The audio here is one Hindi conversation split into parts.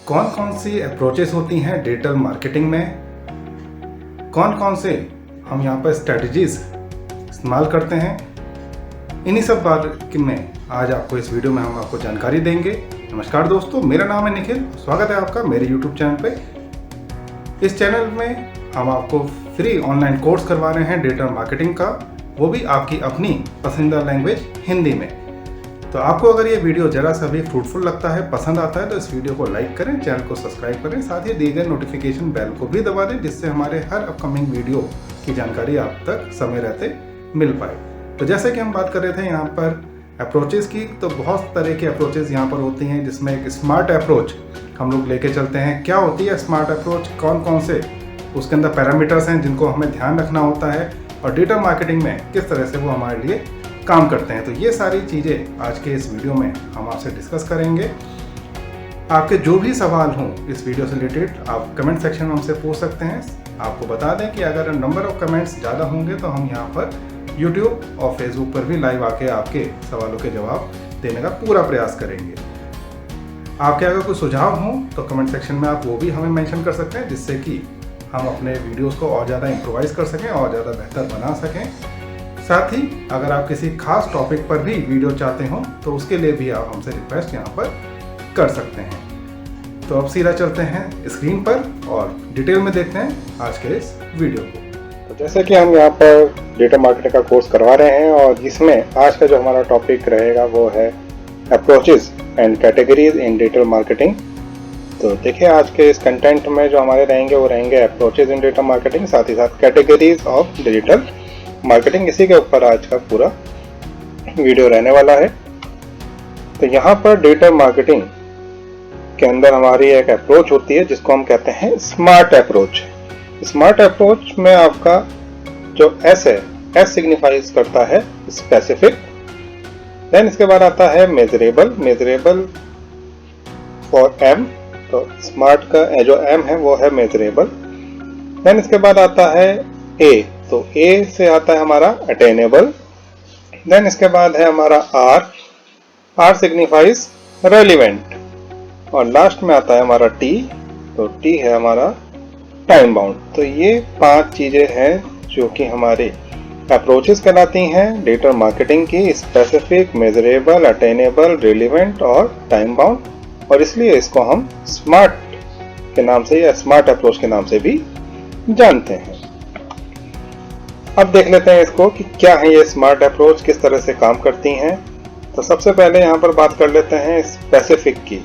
कौन कौन सी अप्रोचेस होती हैं डिजिटल मार्केटिंग में, कौन कौन से हम यहाँ पर स्ट्रेटजीज इस्तेमाल करते हैं, इन्हीं सब बारे में आज आपको इस वीडियो में हम आपको जानकारी देंगे। नमस्कार दोस्तों, मेरा नाम है निखिल। स्वागत है आपका मेरे YouTube चैनल पे। इस चैनल में हम आपको फ्री ऑनलाइन कोर्स करवा रहे हैं डिजिटल मार्केटिंग का, वो भी आपकी अपनी पसंदीदा लैंग्वेज हिंदी में। तो आपको अगर ये वीडियो जरा सा भी फ्रूटफुल लगता है, पसंद आता है, तो इस वीडियो को लाइक करें, चैनल को सब्सक्राइब करें, साथ ही दिए गए नोटिफिकेशन बेल को भी दबा दें, जिससे हमारे हर अपकमिंग वीडियो की जानकारी आप तक समय रहते मिल पाए। तो जैसे कि हम बात कर रहे थे यहाँ पर अप्रोचेस की, तो बहुत तरह की अप्रोचेस यहाँ पर होती हैं, जिसमें एक स्मार्ट अप्रोच हम लोग लेके चलते हैं। क्या होती है स्मार्ट अप्रोच, कौन कौन से उसके अंदर पैरामीटर्स हैं जिनको हमें ध्यान रखना होता है, और डिजिटल मार्केटिंग में किस तरह से वो हमारे लिए काम करते हैं। तो ये सारी चीज़ें आज के इस वीडियो में हम आपसे डिस्कस करेंगे। आपके जो भी सवाल हों इस वीडियो से रिलेटेड, आप कमेंट सेक्शन में हमसे पूछ सकते हैं। आपको बता दें कि अगर नंबर ऑफ कमेंट्स ज़्यादा होंगे तो हम यहाँ पर YouTube और Facebook पर भी लाइव आके आपके सवालों के जवाब देने का पूरा प्रयास करेंगे। आपके अगर कोई सुझाव हों तो कमेंट सेक्शन में आप वो भी हमें मेंशन कर सकते हैं, जिससे कि हम अपने वीडियोस को और ज़्यादा इम्प्रोवाइज कर सकें और ज़्यादा बेहतर बना सकें। साथ ही अगर आप किसी खास टॉपिक पर भी वीडियो चाहते हो तो उसके लिए भी आप हमसे रिक्वेस्ट यहाँ पर कर सकते हैं। तो अब सीधा चलते हैं स्क्रीन पर और डिटेल में देखते हैं आज के इस वीडियो को। तो जैसे कि हम यहाँ पर डिजिटल मार्केटिंग का कोर्स करवा रहे हैं, और जिसमें आज का जो हमारा टॉपिक रहेगा वो है approaches and categories in digital marketing. तो देखिए, आज के इस कंटेंट में जो हमारे रहेंगे वो रहेंगे अप्रोचेस इन डिजिटल मार्केटिंग, साथ ही साथ कैटेगरीज ऑफ डिजिटल मार्केटिंग। इसी के ऊपर आज का पूरा वीडियो रहने वाला है। तो यहाँ पर डिजिटल मार्केटिंग के अंदर हमारी एक अप्रोच होती है जिसको हम कहते हैं स्मार्ट अप्रोच। स्मार्ट अप्रोच में आपका जो एस है, एस सिग्निफाइज करता है स्पेसिफिक। देन इसके बाद आता है मेजरेबल, मेजरेबल फॉर एम। तो स्मार्ट का जो एम है वो है मेजरेबल। देन इसके बाद आता है ए, तो ए से आता है हमारा अटेनेबल। देन इसके बाद है हमारा आर, आर सिग्निफाइज रेलिवेंट। और लास्ट में आता है हमारा टी, तो टी है हमारा टाइम बाउंड। तो ये 5 चीजें हैं जो कि हमारे अप्रोचेस कहलाती हैं डिजिटल मार्केटिंग की: स्पेसिफिक, मेजरेबल, अटेनेबल, रेलिवेंट और टाइम बाउंड। और इसलिए इसको हम स्मार्ट के नाम से या स्मार्ट अप्रोच के नाम से भी जानते हैं। अब देख लेते हैं इसको कि क्या है ये स्मार्ट अप्रोच, किस तरह से काम करती हैं। तो सबसे पहले यहाँ पर बात कर लेते हैं स्पेसिफिक की।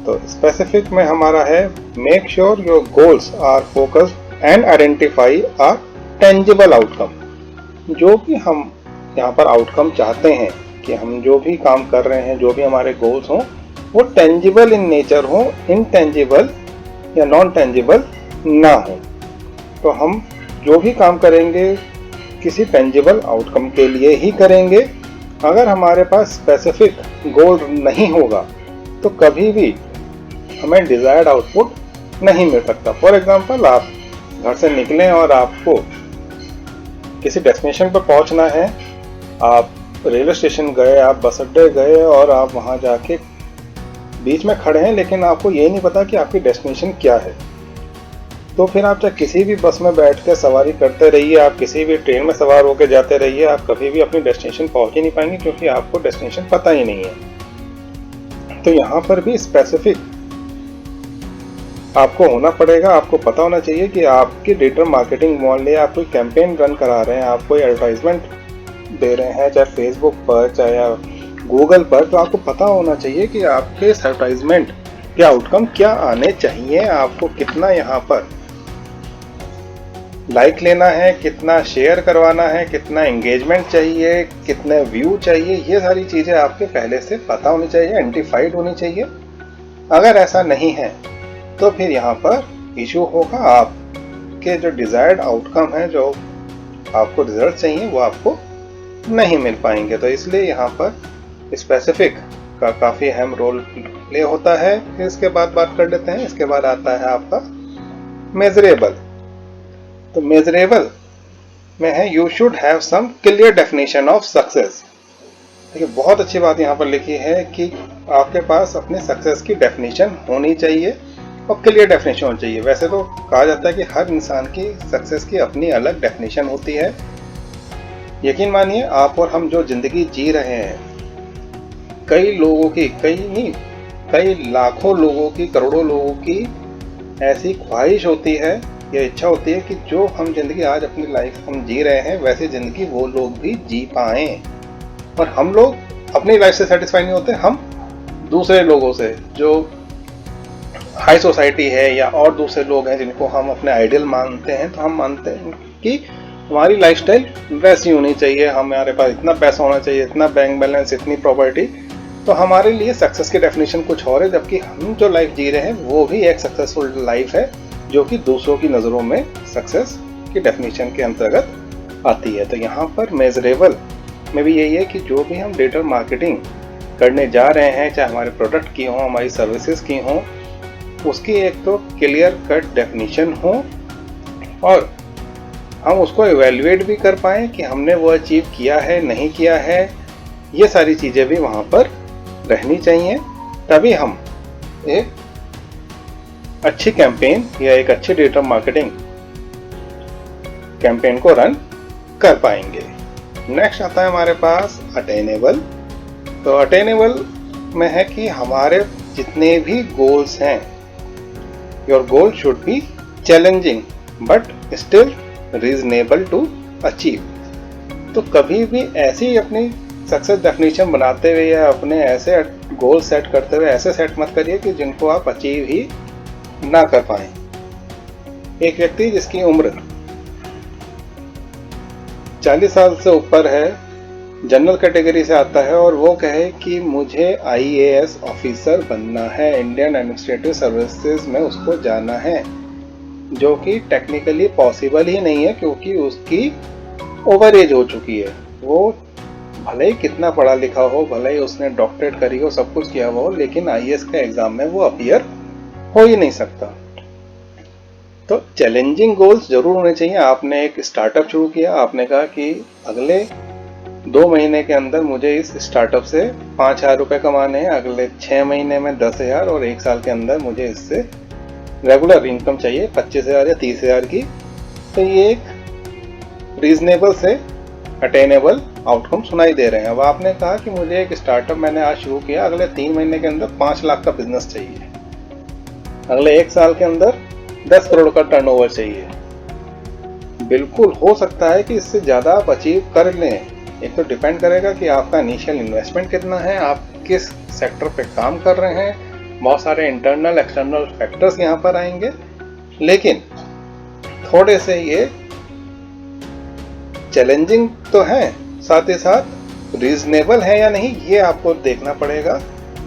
तो स्पेसिफिक में हमारा है make sure your goals are focused and identify a tangible outcome. जो भी हम यहाँ पर आउटकम चाहते हैं कि हम जो भी काम कर रहे हैं, जो भी हमारे गोल्स हों, वो टेंजिबल इन नेचर हो, इनटेंजिबल या नॉन टेंजिबल ना हो। तो हम जो भी काम करेंगे किसी टेंजिबल आउटकम के लिए ही करेंगे। अगर हमारे पास स्पेसिफिक गोल नहीं होगा तो कभी भी हमें डिजायर्ड आउटपुट नहीं मिल सकता। फॉर एग्जांपल, आप घर से निकलें और आपको किसी डेस्टिनेशन पर पहुंचना है, आप रेलवे स्टेशन गए, आप बस अड्डे गए और आप वहां जाके बीच में खड़े हैं, लेकिन आपको ये नहीं पता कि आपकी डेस्टिनेशन क्या है। तो फिर आप चाहे किसी भी बस में बैठ कर सवारी करते रहिए, आप किसी भी ट्रेन में सवार होकर जाते रहिए, आप कभी भी अपनी डेस्टिनेशन पहुंच ही नहीं पाएंगे, क्योंकि आपको डेस्टिनेशन पता ही नहीं है। तो यहाँ पर भी स्पेसिफिक आपको होना पड़ेगा। आपको पता होना चाहिए कि आपकी डिजिटल मार्केटिंग मान लिया आप कोई कैंपेन रन करा रहे हैं, आप कोई एडवर्टाइजमेंट दे रहे हैं, चाहे फेसबुक पर चाहे गूगल पर, तो आपको पता होना चाहिए कि आपके इस एडवर्टाइजमेंट के आउटकम क्या आने चाहिए। आपको कितना यहाँ पर लाइक लेना है, कितना शेयर करवाना है, कितना एंगेजमेंट चाहिए, कितने व्यू चाहिए, ये सारी चीजें आपके पहले से पता होनी चाहिए, आइडेंटिफाइड होनी चाहिए। अगर ऐसा नहीं है तो फिर यहाँ पर इशू होगा, आपके जो डिजायर्ड आउटकम है, जो आपको रिजल्ट चाहिए, वो आपको नहीं मिल पाएंगे। तो इसलिए यहाँ पर स्पेसिफिक का काफी अहम रोल प्ले होता है। फिर इसके बाद बात कर लेते हैं, इसके बाद आता है आपका मेजरेबल। तो मेजरेबल में है you should have some clear definition of success. देखिए, बहुत अच्छी बात यहाँ पर लिखी है कि आपके पास अपने सक्सेस की डेफिनेशन होनी चाहिए। और क्लियर डेफिनेशन होनी चाहिए। वैसे तो कहा जाता है कि हर इंसान की सक्सेस की अपनी अलग डेफिनेशन होती है। यकीन मानिए, आप और हम जो जिंदगी जी रहे हैं, कई लोगों की, कई नहीं, कई लाखों लोगों की, करोड़ों लोगों की ऐसी ख्वाहिश होती है या इच्छा होती है कि जो हम जिंदगी आज अपनी लाइफ हम जी रहे हैं, वैसी जिंदगी वो लोग भी जी पाएं। और हम लोग अपनी लाइफ से सेटिस्फाई नहीं होते, हम दूसरे लोगों से, जो हाई सोसाइटी है या और दूसरे लोग हैं जिनको हम अपने आइडियल मानते हैं, तो हम मानते हैं कि हमारी लाइफस्टाइल वैसी होनी चाहिए, हमारे पास इतना पैसा होना चाहिए, इतना बैंक बैलेंस, इतनी प्रॉपर्टी। तो हमारे लिए सक्सेस की डेफिनेशन कुछ और है, जबकि हम जो लाइफ जी रहे हैं वो भी एक सक्सेसफुल लाइफ है, जो कि दूसरों की नज़रों में सक्सेस की डेफिनेशन के अंतर्गत आती है। तो यहाँ पर मेजरेबल में भी यही है कि जो भी हम डिजिटल मार्केटिंग करने जा रहे हैं, चाहे हमारे प्रोडक्ट की हो, हमारी सर्विसेज की हो, उसकी एक तो क्लियर कट डेफिनेशन हो और हम उसको एवेल्युएट भी कर पाएँ कि हमने वो अचीव किया है, नहीं किया है। ये सारी चीज़ें भी वहाँ पर रहनी चाहिए, तभी हम एक अच्छी कैंपेन या एक अच्छी डिजिटल मार्केटिंग कैंपेन को रन कर पाएंगे। नेक्स्ट आता है हमारे पास अटेनेबल। तो अटेनेबल में है कि हमारे जितने भी गोल्स हैं, your goal should be challenging but still reasonable to achieve. तो कभी भी ऐसी अपनी सक्सेस डेफिनेशन बनाते हुए या अपने ऐसे गोल सेट करते हुए ऐसे सेट मत करिए कि जिनको आप अचीव ही ना कर पाए। एक व्यक्ति जिसकी उम्र 40 साल से ऊपर है, जनरल कैटेगरी से आता है, और वो कहे कि मुझे IAS ऑफिसर बनना है, इंडियन एडमिनिस्ट्रेटिव सर्विसेज में उसको जाना है, जो कि टेक्निकली पॉसिबल ही नहीं है क्योंकि उसकी ओवर एज हो चुकी है। वो भले ही कितना पढ़ा लिखा हो, भले ही उसने डॉक्टरेट करी हो, सब कुछ किया हुआ हो, लेकिन IAS के एग्जाम में वो अपीयर हो ही नहीं सकता। तो चैलेंजिंग गोल्स जरूर होने चाहिए। आपने एक स्टार्टअप शुरू किया, आपने कहा कि अगले 2 महीने के अंदर मुझे इस स्टार्टअप से 5,000 रुपये कमाने हैं, अगले 6 महीने में 10,000 और 1 साल के अंदर मुझे इससे रेगुलर इनकम चाहिए 25,000 या 30,000 की। तो ये एक रीजनेबल से अटेनेबल आउटकम सुनाई दे रहे हैं। अब आपने कहा कि मुझे एक स्टार्टअप मैंने आज शुरू किया, अगले 3 महीने के अंदर 5 लाख का बिजनेस चाहिए, अगले 1 साल के अंदर 10 करोड़ का टर्नओवर चाहिए। बिल्कुल हो सकता है कि इससे ज़्यादा आप अचीव कर लें। एक तो डिपेंड करेगा कि आपका इनिशियल इन्वेस्टमेंट कितना है, आप किस सेक्टर पे काम कर रहे हैं, बहुत सारे इंटरनल एक्सटर्नल फैक्टर्स यहाँ पर आएंगे। लेकिन थोड़े से ये चैलेंजिंग तो है, साथ ही साथ रीजनेबल है या नहीं, ये आपको देखना पड़ेगा।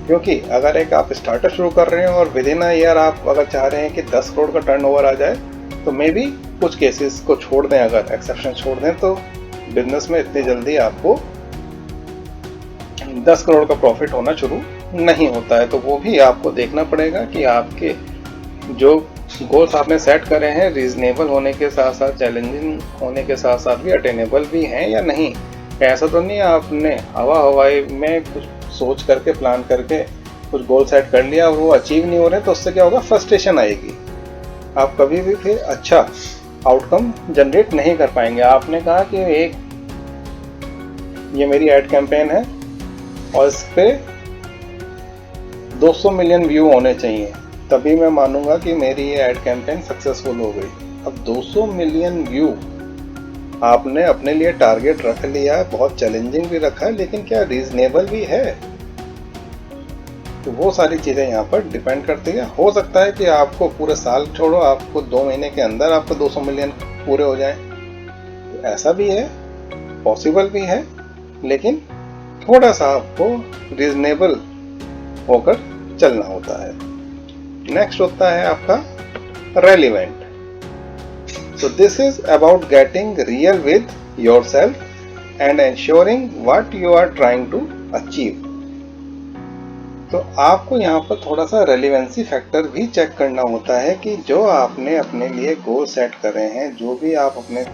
क्योंकि अगर एक आप स्टार्टअप शुरू कर रहे हैं और विद इन अ ईयर आप अगर चाह रहे हैं कि 10 करोड़ का टर्नओवर आ जाए, तो मे बी कुछ केसेस को छोड़ दें, अगर एक्सेप्शन छोड़ दें, तो बिजनेस में इतनी जल्दी आपको 10 करोड़ का प्रॉफिट होना शुरू नहीं होता है। तो वो भी आपको देखना पड़ेगा कि आपके जो गोल्स आपने सेट करे हैं रीजनेबल होने के साथ साथ, चैलेंजिंग होने के साथ साथ भी अटेनेबल भी हैं या नहीं। ऐसा तो नहीं आपने हवाई में कुछ सोच करके, प्लान करके कुछ गोल सेट कर लिया, वो अचीव नहीं हो रहे, तो उससे क्या होगा, फ्रस्ट्रेशन आएगी, आप कभी भी फिर अच्छा आउटकम जनरेट नहीं कर पाएंगे। आपने कहा कि ये मेरी एड कैंपेन है और इस पे 200 मिलियन व्यू होने चाहिए, तभी मैं मानूंगा कि मेरी ये एड कैंपेन सक्सेसफुल हो गई। अब 200 मिलियन व्यू आपने अपने लिए टारगेट रख लिया है, बहुत चैलेंजिंग भी रखा है, लेकिन क्या रीजनेबल भी है? तो वो सारी चीज़ें यहाँ पर डिपेंड करती है। हो सकता है कि आपको पूरे साल छोड़ो, आपको 2 महीने के अंदर आपको 200 मिलियन पूरे हो जाएं, तो ऐसा भी है, पॉसिबल भी है, लेकिन थोड़ा सा आपको रीजनेबल होकर चलना होता है। नेक्स्ट होता है आपका relevant. So this is about getting real with yourself and ensuring what you are trying to achieve. तो आपको यहाँ पर थोड़ा सा रेलिवेंसी फैक्टर भी चेक करना होता है कि जो आपने अपने लिए गोल सेट कर रहे हैं, जो भी आप अपने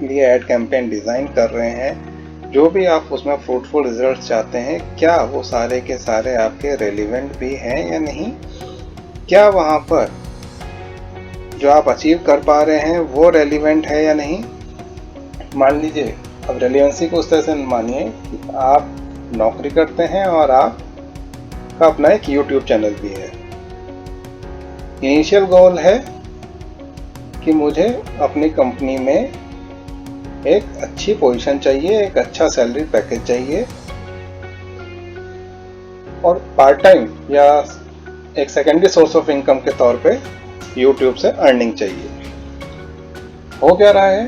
लिए एड कैंपेन डिज़ाइन कर रहे हैं, जो भी आप उसमें फ्रूटफुल रिजल्ट चाहते हैं, क्या वो सारे के सारे आपके रेलिवेंट भी हैं या नहीं। क्या वहाँ पर जो आप अचीव कर पा रहे हैं वो रेलिवेंट है या नहीं। मान लीजिए, अब रेलिवेंसी को उस तरह से मानिए कि आप नौकरी करते हैं और आपका अपना एक यूट्यूब चैनल भी है। इनिशियल गोल है कि मुझे अपनी कंपनी में एक अच्छी पोजीशन चाहिए, एक अच्छा सैलरी पैकेज चाहिए और पार्ट टाइम या एक सेकेंडरी सोर्स ऑफ इनकम के तौर पे यूट्यूब से अर्निंग चाहिए। हो क्या रहा है,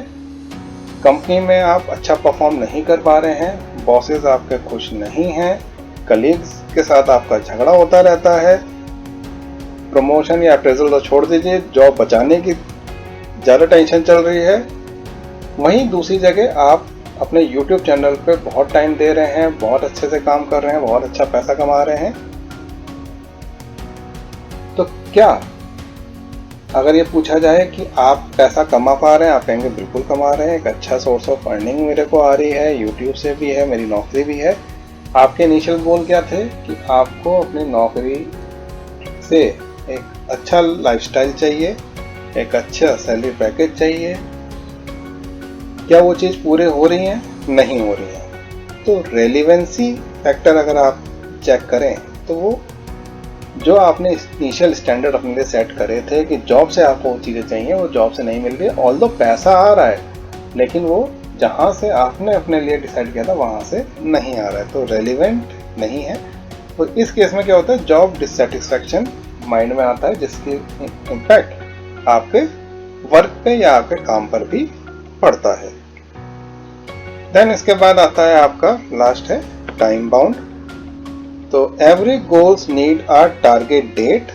कंपनी में आप अच्छा परफॉर्म नहीं कर पा रहे हैं, बॉसेस आपके खुश नहीं हैं, कलीग्स के साथ आपका झगड़ा होता रहता है, प्रमोशन या अप्रेजल तो छोड़ दीजिए, जॉब बचाने की ज़्यादा टेंशन चल रही है। वहीं दूसरी जगह आप अपने YouTube चैनल पे बहुत टाइम दे रहे हैं, बहुत अच्छे से काम कर रहे हैं, बहुत अच्छा पैसा कमा रहे हैं। तो क्या अगर ये पूछा जाए कि आप पैसा कमा पा रहे हैं, आप कहेंगे बिल्कुल कमा रहे हैं, एक अच्छा सोर्स ऑफ अर्निंग मेरे को आ रही है, यूट्यूब से भी है, मेरी नौकरी भी है। आपके इनिशियल गोल क्या थे कि आपको अपनी नौकरी से एक अच्छा लाइफस्टाइल चाहिए, एक अच्छा सैलरी पैकेज चाहिए। क्या वो चीज़ पूरे हो रही हैं? नहीं हो रही हैं। तो रेलिवेंसी फैक्टर अगर आप चेक करें तो वो जो आपने इनिशियल स्टैंडर्ड अपने लिए सेट करे थे कि जॉब से आपको वो चीज़ें चाहिए, वो जॉब से नहीं मिल रही है। ऑल्दो पैसा आ रहा है लेकिन वो जहाँ से आपने अपने लिए डिसाइड किया था वहाँ से नहीं आ रहा है, तो रेलिवेंट नहीं है। तो इस केस में क्या होता है, जॉब डिससेटिस्फैक्शन माइंड में आता है जिसकी इम्पैक्ट आपके वर्क पे या आपके काम पर भी पड़ता है। देन इसके बाद आता है आपका लास्ट है टाइम बाउंड। तो every goals need a target date,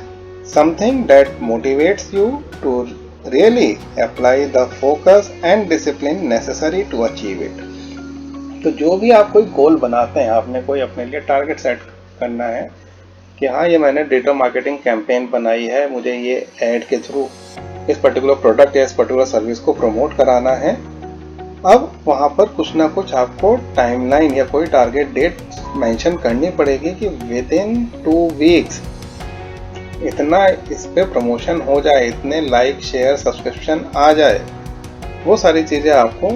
something that motivates you to really apply the focus and discipline necessary to achieve it. तो जो भी आप कोई गोल बनाते हैं, आपने कोई अपने लिए टारगेट सेट करना है कि हाँ ये मैंने डिजिटल मार्केटिंग कैंपेन बनाई है, मुझे ये ऐड के थ्रू इस पर्टिकुलर प्रोडक्ट या इस पर्टिकुलर सर्विस को प्रमोट कराना है। अब वहाँ पर कुछ ना कुछ आपको टाइमलाइन या कोई टारगेट डेट मेंशन करनी पड़ेगी कि विद इन 2 वीक्स इतना इस पे प्रमोशन हो जाए, इतने लाइक शेयर सब्सक्रिप्शन आ जाए। वो सारी चीज़ें आपको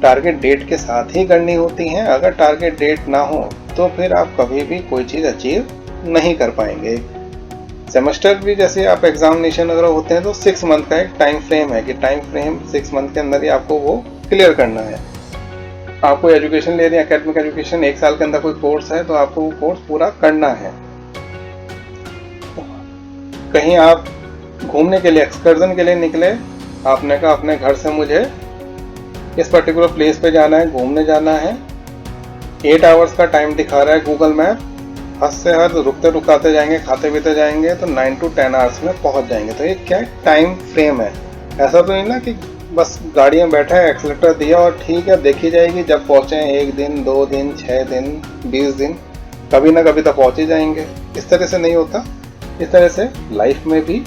टारगेट डेट के साथ ही करनी होती हैं। अगर टारगेट डेट ना हो तो फिर आप कभी भी कोई चीज़ अचीव नहीं कर पाएंगे। सेमेस्टर भी जैसे आप एग्जामिनेशन वगैरह होते हैं तो 6 मंथ का एक टाइम फ्रेम है कि टाइम फ्रेम 6 मंथ के अंदर ही आपको वो क्लियर करना है। आप कोई एजुकेशन ले रहे हैं, एकेडमिक एजुकेशन, 1 साल के अंदर कोई कोर्स है तो आपको वो कोर्स पूरा करना है। कहीं आप घूमने के लिए, एक्सकर्जन के लिए निकले, आपने कहा अपने घर से मुझे इस पर्टिकुलर प्लेस पे जाना है, घूमने जाना है, 8 आवर्स का टाइम दिखा रहा है गूगल मैप, हद से हद रुकते रुकाते जाएंगे, खाते पीते जाएंगे तो 9 to 10 आवर्स में पहुंच जाएंगे। तो ये क्या टाइम फ्रेम है। ऐसा तो नहीं ना कि बस गाड़ी में बैठा है, एक्सीलेटर दिया और ठीक है देखी जाएगी, जब पहुंचे 1 दिन 2 दिन 6 दिन 20 दिन, कभी ना कभी तो पहुंच ही जाएंगे। इस तरह से नहीं होता। इस तरह से लाइफ में भी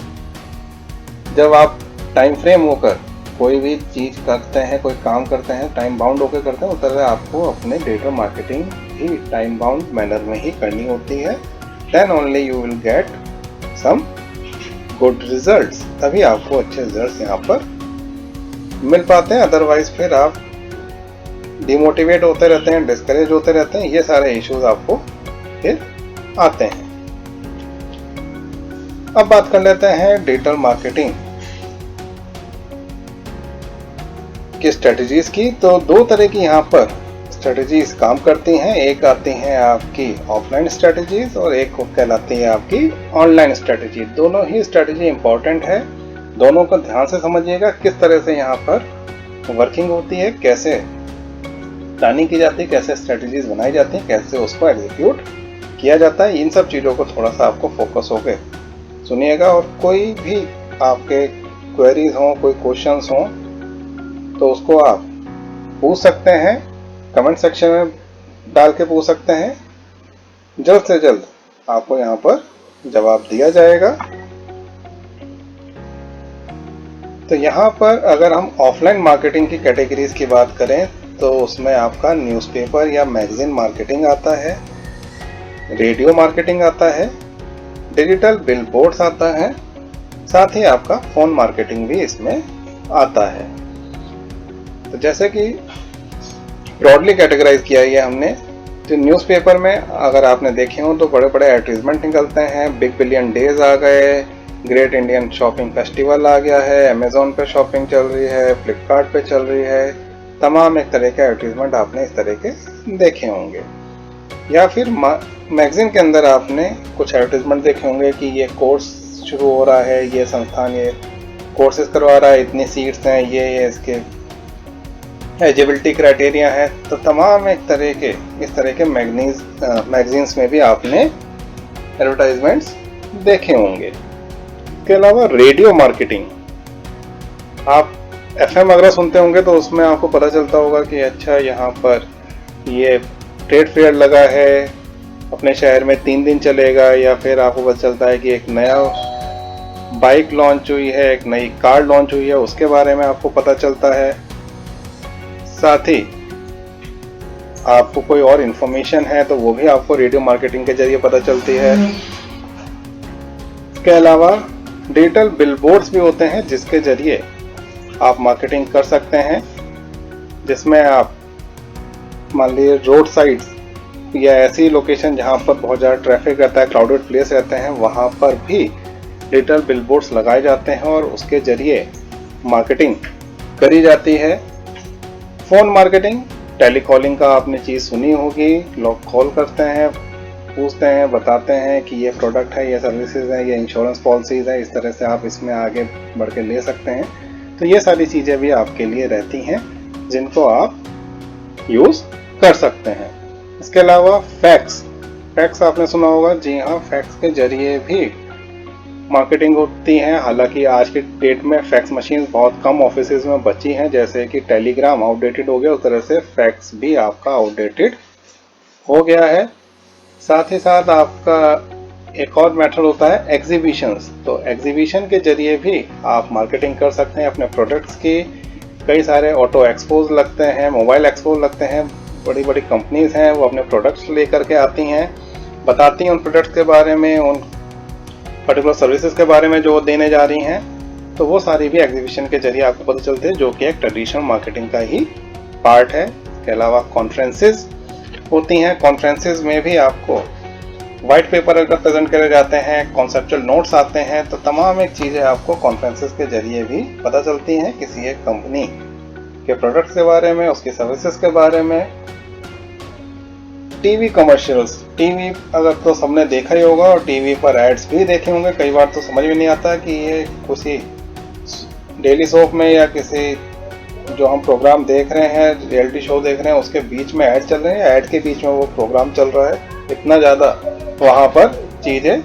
जब आप टाइम फ्रेम होकर कोई भी चीज़ करते हैं, कोई काम करते हैं, टाइम बाउंड होकर करते हैं, उस तरह आपको अपने डिजिटल मार्केटिंग भी टाइम बाउंड मैनर में ही करनी होती है। Then only you will get some good results, तभी आपको अच्छे रिजल्ट्स यहाँ पर मिल पाते हैं। अदरवाइज फिर आप डिमोटिवेट होते रहते हैं, डिस्करेज होते रहते हैं, ये सारे इश्यूज आपको फिर आते हैं। अब बात कर लेते हैं डिजिटल मार्केटिंग की स्ट्रेटजीज की। तो 2 तरह की यहाँ पर स्ट्रेटजीज काम करती हैं। एक आती हैं आपकी ऑफलाइन स्ट्रेटजीज और एक कहलाती है आपकी ऑनलाइन स्ट्रेटजी। दोनों ही स्ट्रेटजी इंपॉर्टेंट है, दोनों को ध्यान से समझिएगा किस तरह से यहाँ पर वर्किंग होती है, कैसे प्लानिंग की जाती है, कैसे स्ट्रेटजीज बनाई जाती हैं, कैसे उसको एग्जीक्यूट किया जाता है। इन सब चीज़ों को थोड़ा सा आपको फोकस होकर सुनिएगा। और कोई भी आपके क्वेरीज हों, कोई क्वेश्चंस हों तो उसको आप पूछ सकते हैं, कमेंट सेक्शन में डाल के पूछ सकते हैं। जल्द से जल्द आपको यहाँ पर जवाब दिया जाएगा। तो यहाँ पर अगर हम ऑफलाइन मार्केटिंग की कैटेगरीज की बात करें तो उसमें आपका न्यूज़पेपर या मैगजीन मार्केटिंग आता है, रेडियो मार्केटिंग आता है, डिजिटल बिल बोर्ड्स आता है, साथ ही आपका फोन मार्केटिंग भी इसमें आता है। तो जैसे कि ब्रॉडली कैटेगराइज किया है हमने, तो न्यूज़पेपर में अगर आपने देखे हो तो बड़े बड़े एडवर्टीजमेंट निकलते हैं, बिग बिलियन डेज आ गए, ग्रेट इंडियन शॉपिंग फेस्टिवल आ गया है, अमेजोन पे शॉपिंग चल रही है, फ्लिपकार्ट पे चल रही है, तमाम एक तरह के एडवर्टीजमेंट आपने इस तरह के देखे होंगे। या फिर मैगजीन के अंदर आपने कुछ एडवर्टीजमेंट देखे होंगे कि ये कोर्स शुरू हो रहा है, ये संस्थान ये कोर्सेज करवा रहा है, इतनी सीट्स हैं, ये इसके एलिजिबिलिटी क्राइटेरिया है। तो तमाम एक तरह के इस तरह के मैगजीन्स में भी आपने एडवर्टाइजमेंट्स देखे होंगे। इसके अलावा रेडियो मार्केटिंग, आप FM अगर सुनते होंगे तो उसमें आपको पता चलता होगा कि अच्छा यहाँ पर ये ट्रेड फेयर लगा है, अपने शहर में 3 दिन चलेगा, या फिर आपको पता चलता है कि एक नया बाइक लॉन्च हुई है, एक नई कार लॉन्च हुई है, उसके बारे में आपको पता चलता है। साथ ही आपको कोई और इन्फॉर्मेशन है तो वो भी आपको रेडियो मार्केटिंग के जरिए पता चलती है। इसके अलावा डिजिटल बिलबोर्ड्स भी होते हैं जिसके जरिए आप मार्केटिंग कर सकते हैं, जिसमें आप मान लीजिए रोड साइड्स या ऐसी लोकेशन जहां पर बहुत ज़्यादा ट्रैफिक रहता है, क्राउडेड प्लेस रहते हैं, वहां पर भी डिजिटल बिलबोर्ड्स लगाए जाते हैं और उसके जरिए मार्केटिंग करी जाती है। फ़ोन मार्केटिंग, टेलीकॉलिंग का आपने चीज़ सुनी होगी, लोग कॉल करते हैं, पूछते हैं, बताते हैं कि ये प्रोडक्ट है, ये सर्विसेज है, ये इंश्योरेंस पॉलिसीज है, इस तरह से आप इसमें आगे बढ़ के ले सकते हैं। तो ये सारी चीज़ें भी आपके लिए रहती हैं जिनको आप यूज़ कर सकते हैं। इसके अलावा फैक्स आपने सुना होगा, जी हाँ, फैक्स के जरिए भी मार्केटिंग होती है। हालांकि आज की डेट में फैक्स मशीन बहुत कम ऑफिसेज में बची हैं, जैसे कि टेलीग्राम आउटडेटेड हो गया, उस तरह से फैक्स भी आपका आउटडेटेड हो गया है। साथ ही साथ आपका एक और मेथड होता है एग्जीबिशंस। तो एग्जीबिशन के जरिए भी आप मार्केटिंग कर सकते हैं अपने प्रोडक्ट्स की। कई सारे ऑटो एक्सपोज लगते हैं, मोबाइल एक्सपोज लगते हैं, बड़ी बड़ी कंपनीज हैं वो अपने प्रोडक्ट्स लेकर के आती हैं, बताती हैं उन प्रोडक्ट्स के बारे में, उन पर्टिकुलर सर्विसेज के बारे में जो देने जा रही हैं। तो वो सारी भी एग्जीबिशन के जरिए आपको पता चलते हैं, जो कि एक ट्रेडिशनल मार्केटिंग का ही पार्ट है। इसके अलावा कॉन्फ्रेंसेज होती हैं, कॉन्फ्रेंसेज में भी आपको वाइट पेपर अगर प्रेजेंट करे जाते हैं, कॉन्सेप्चुअल नोट्स आते हैं, तो तमाम एक चीज़ें आपको कॉन्फ्रेंसेज के जरिए भी पता चलती हैं किसी एक कंपनी के प्रोडक्ट्स के बारे में, उसकी सर्विसेज के बारे में। टीवी कमर्शियल्स, टीवी अगर तो सबने देखा ही होगा और टीवी पर एड्स भी देखे होंगे। कई बार तो समझ में नहीं आता कि ये किसी डेली सोप में या किसी जो हम प्रोग्राम देख रहे हैं, रियलिटी शो देख रहे हैं, उसके बीच में ऐड चल रहे हैं या ऐड के बीच में वो प्रोग्राम चल रहा है। इतना ज़्यादा वहाँ पर चीज़ें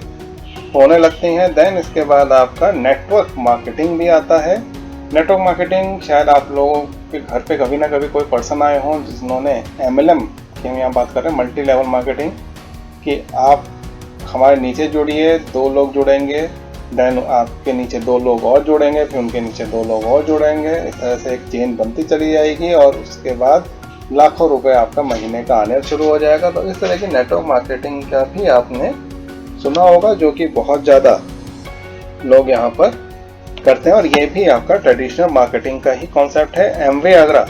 होने लगती हैं। देन इसके बाद आपका नेटवर्क मार्केटिंग भी आता है। नेटवर्क मार्केटिंग शायद आप लोगों के घर पे कभी ना कभी कोई पर्सन आए हों जिन्होंने MLM की, हम यहाँ बात कर रहे हैं मल्टी लेवल मार्केटिंग, कि आप हमारे नीचे जुड़िए, 2 लोग जुड़ेंगे, देन आपके नीचे 2 लोग और जुड़ेंगे, फिर उनके नीचे 2 लोग और जुड़ेंगे, इस तरह से एक चेन बनती चली जाएगी और उसके बाद लाखों रुपए आपका महीने का आने शुरू हो जाएगा। तो इस तरह की नेटवर्क मार्केटिंग का भी आपने सुना होगा, जो कि बहुत ज़्यादा लोग यहाँ पर करते हैं और ये भी आपका ट्रेडिशनल मार्केटिंग का ही कॉन्सेप्ट है। एमवे आगरा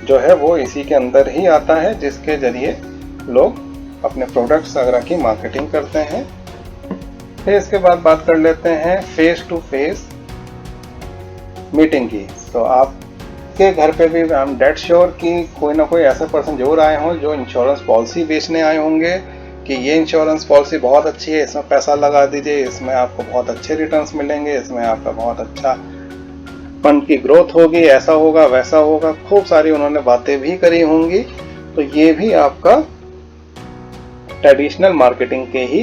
जो है वो इसी के अंदर ही आता है, जिसके जरिए लोग अपने प्रोडक्ट्स वगैरह की मार्केटिंग करते हैं। फिर इसके बाद बात कर लेते हैं फेस टू फेस मीटिंग की। तो आपके घर पे भी आई एम डेड श्योर कि कोई ना कोई ऐसा पर्सन जरूर आए हों जो इंश्योरेंस पॉलिसी बेचने आए होंगे कि ये इंश्योरेंस पॉलिसी बहुत अच्छी है, इसमें पैसा लगा दीजिए, इसमें आपको बहुत अच्छे रिटर्न्स मिलेंगे, इसमें आपका बहुत अच्छा फंड की ग्रोथ होगी, ऐसा होगा वैसा होगा, खूब सारी उन्होंने बातें भी करी होंगी। तो ये भी आपका ट्रेडिशनल मार्केटिंग के ही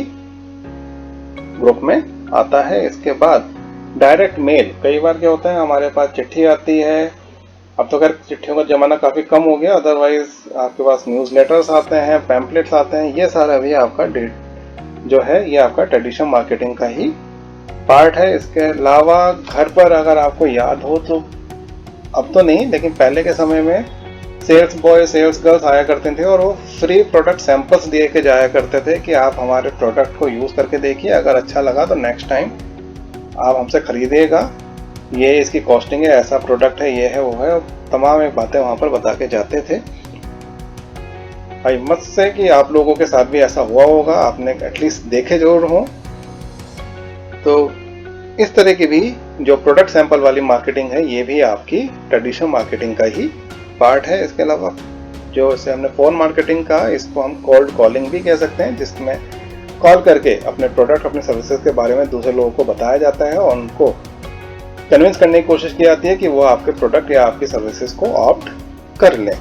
ग्रुप में आता है। इसके बाद डायरेक्ट मेल, कई बार क्या होता है हमारे पास चिट्ठी आती है, अब तो खैर चिट्ठियों का जमाना काफ़ी कम हो गया, अदरवाइज आपके पास न्यूज़लेटर्स आते हैं, पैम्पलेट्स आते हैं, ये सारा भी आपका जो है ये आपका ट्रेडिशनल मार्केटिंग का ही पार्ट है। इसके अलावा घर पर अगर आपको याद हो तो अब तो नहीं, लेकिन पहले के समय में सेल्स बॉय सेल्स गर्ल्स आया करते थे और वो फ्री प्रोडक्ट सैंपल्स दिए के जाया करते थे कि आप हमारे प्रोडक्ट को यूज़ करके देखिए, अगर अच्छा लगा तो नेक्स्ट टाइम आप हमसे खरीदिएगा, ये इसकी कॉस्टिंग है, ऐसा प्रोडक्ट है, ये है वो है, तमाम एक बातें वहाँ पर बता के जाते थे। भाई मत से कि आप लोगों के साथ भी ऐसा हुआ होगा, आपने एटलीस्ट देखे जरूर हो। तो इस तरह की भी जो प्रोडक्ट सैंपल वाली मार्केटिंग है, ये भी आपकी ट्रेडिशनल मार्केटिंग का ही पार्ट है। इसके अलावा जो इसे हमने फोन मार्केटिंग का, इसको हम कोल्ड कॉलिंग भी कह सकते हैं, जिसमें कॉल करके अपने प्रोडक्ट अपने सर्विसेज के बारे में दूसरे लोगों को बताया जाता है और उनको कन्विंस करने की कोशिश की जाती है कि वो आपके प्रोडक्ट या आपकी सर्विसेज को ऑप्ट कर लें।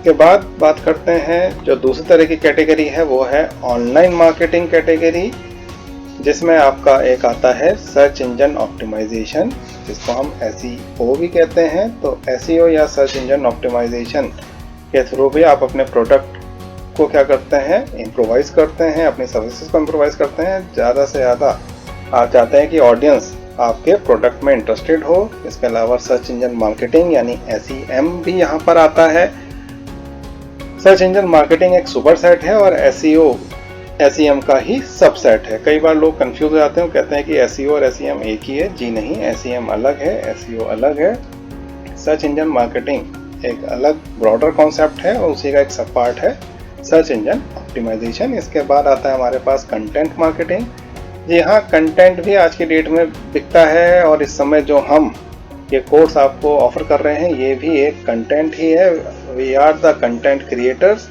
के बाद बात करते हैं जो दूसरी तरह की कैटेगरी है, वो है ऑनलाइन मार्केटिंग कैटेगरी, जिसमें आपका एक आता है सर्च इंजन ऑप्टिमाइजेशन, जिसको हम SEO भी कहते हैं। तो SEO या सर्च इंजन ऑप्टिमाइजेशन के थ्रू भी आप अपने प्रोडक्ट को क्या करते हैं, इम्प्रोवाइज करते हैं, अपनी सर्विसेज को इम्प्रोवाइज करते हैं। ज़्यादा से ज़्यादा आप चाहते हैं कि ऑडियंस आपके प्रोडक्ट में इंटरेस्टेड हो। इसके अलावा सर्च इंजन मार्केटिंग यानी SEM भी यहाँ पर आता है। सर्च इंजन मार्केटिंग एक सुपर सेट है और SEO SEM का ही सबसेट है। कई बार लोग कंफ्यूज हो जाते हैं, कहते हैं कि SEO और SEM एक ही है। जी नहीं, SEM अलग है, SEO अलग है। सर्च इंजन मार्केटिंग एक अलग ब्रॉडर कॉन्सेप्ट है और उसी का एक सब पार्ट है सर्च इंजन ऑप्टिमाइजेशन। इसके बाद आता है हमारे पास कंटेंट मार्केटिंग। जी हाँ, कंटेंट भी आज की डेट में बिकता है और इस समय जो हम ये कोर्स आपको ऑफर कर रहे हैं, ये भी एक कंटेंट ही है। We are the content creators.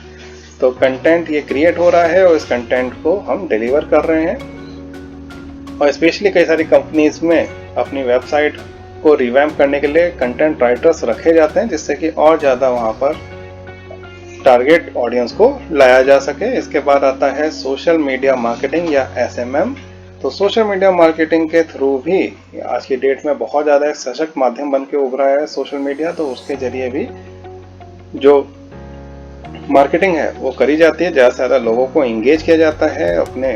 तो कंटेंट ये क्रिएट हो रहा है और इस कंटेंट को हम डिलीवर कर रहे हैं। और स्पेशली कई सारी कंपनीज में अपनी वेबसाइट को रिवैम्प करने के लिए कंटेंट राइटर्स रखे जाते हैं, जिससे कि और ज़्यादा वहाँ पर टारगेट ऑडियंस को लाया जा सके। इसके बाद आता है सोशल मीडिया मार्केटिंग या SMM। तो सोशल मीडिया मार्केटिंग के थ्रू भी आज की डेट में बहुत ज़्यादा एक सशक्त माध्यम बन के उभरा है सोशल मीडिया। तो उसके जरिए भी जो मार्केटिंग है वो करी जाती है, ज़्यादा से ज़्यादा लोगों को इंगेज किया जाता है, अपने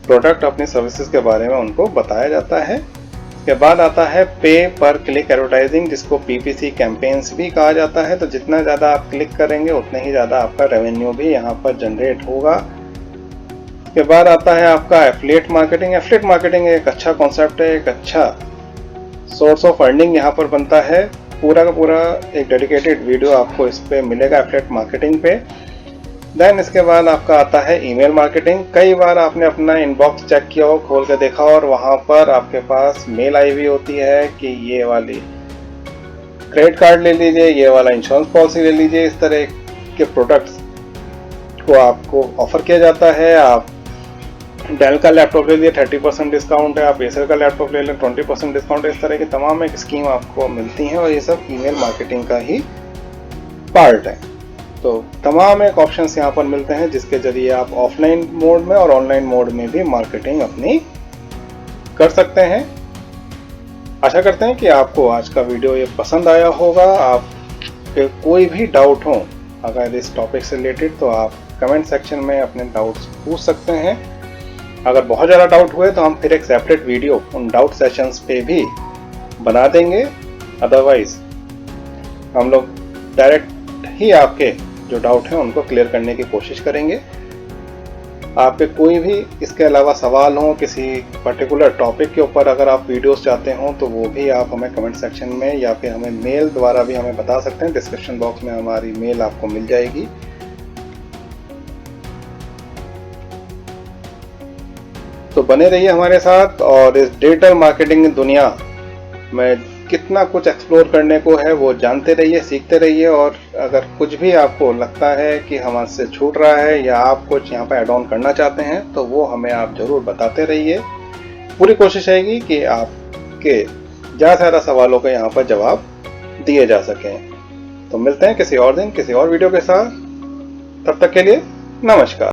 प्रोडक्ट अपनी सर्विसेज के बारे में उनको बताया जाता है। इसके बाद आता है पे पर क्लिक एडवर्टाइजिंग, जिसको PPC कैंपेन्स भी कहा जाता है। तो जितना ज़्यादा आप क्लिक करेंगे उतने ही ज़्यादा आपका रेवेन्यू भी यहाँ पर जनरेट होगा। इसके बाद आता है आपका एफिलिएट मार्केटिंग। एफिलिएट मार्केटिंग एक अच्छा कॉन्सेप्ट है, एक अच्छा सोर्स ऑफ अर्निंग यहाँ पर बनता है। पूरा का पूरा एक डेडिकेटेड वीडियो आपको इस पे मिलेगा एफिलिएट मार्केटिंग पे। देन इसके बाद आपका आता है ईमेल मार्केटिंग। कई बार आपने अपना इनबॉक्स चेक किया हो, खोल के देखा और वहाँ पर आपके पास मेल आई हुई होती है कि ये वाली क्रेडिट कार्ड ले लीजिए, ये वाला इंश्योरेंस पॉलिसी ले लीजिए। इस तरह के प्रोडक्ट्स को आपको ऑफर किया जाता है। आप डेल का लैपटॉप ले लिए 30% डिस्काउंट है, आप एसर का लैपटॉप ले लें 20% डिस्काउंट है। इस तरह की तमाम एक स्कीम आपको मिलती हैं और ये सब ईमेल मार्केटिंग का ही पार्ट है। तो तमाम एक ऑप्शंस यहाँ पर मिलते हैं, जिसके जरिए आप ऑफलाइन मोड में और ऑनलाइन मोड में भी मार्केटिंग अपनी कर सकते हैं। आशा करते हैं कि आपको आज का वीडियो ये पसंद आया होगा। आपके कोई भी डाउट हो अगर इस टॉपिक से रिलेटेड, तो आप कमेंट सेक्शन में अपने डाउट्स पूछ सकते हैं। अगर बहुत ज़्यादा डाउट हुए तो हम फिर एक सेपरेट वीडियो उन डाउट सेशंस पे भी बना देंगे। अदरवाइज हम लोग डायरेक्ट ही आपके जो डाउट हैं उनको क्लियर करने की कोशिश करेंगे। आपके कोई भी इसके अलावा सवाल हो किसी पर्टिकुलर टॉपिक के ऊपर, अगर आप वीडियोस चाहते हो तो वो भी आप हमें कमेंट सेक्शन में या फिर हमें मेल द्वारा भी हमें बता सकते हैं। डिस्क्रिप्शन बॉक्स में हमारी मेल आपको मिल जाएगी। तो बने रहिए हमारे साथ और इस डिजिटल मार्केटिंग दुनिया में कितना कुछ एक्सप्लोर करने को है वो जानते रहिए, सीखते रहिए। और अगर कुछ भी आपको लगता है कि हमसे छूट रहा है या आप कुछ यहाँ पर ऐड ऑन करना चाहते हैं तो वो हमें आप ज़रूर बताते रहिए। पूरी कोशिश रहेगी कि आपके ज़्यादा से ज़्यादा सवालों के यहाँ पर जवाब दिए जा सकें। तो मिलते हैं किसी और दिन किसी और वीडियो के साथ। तब तक के लिए नमस्कार।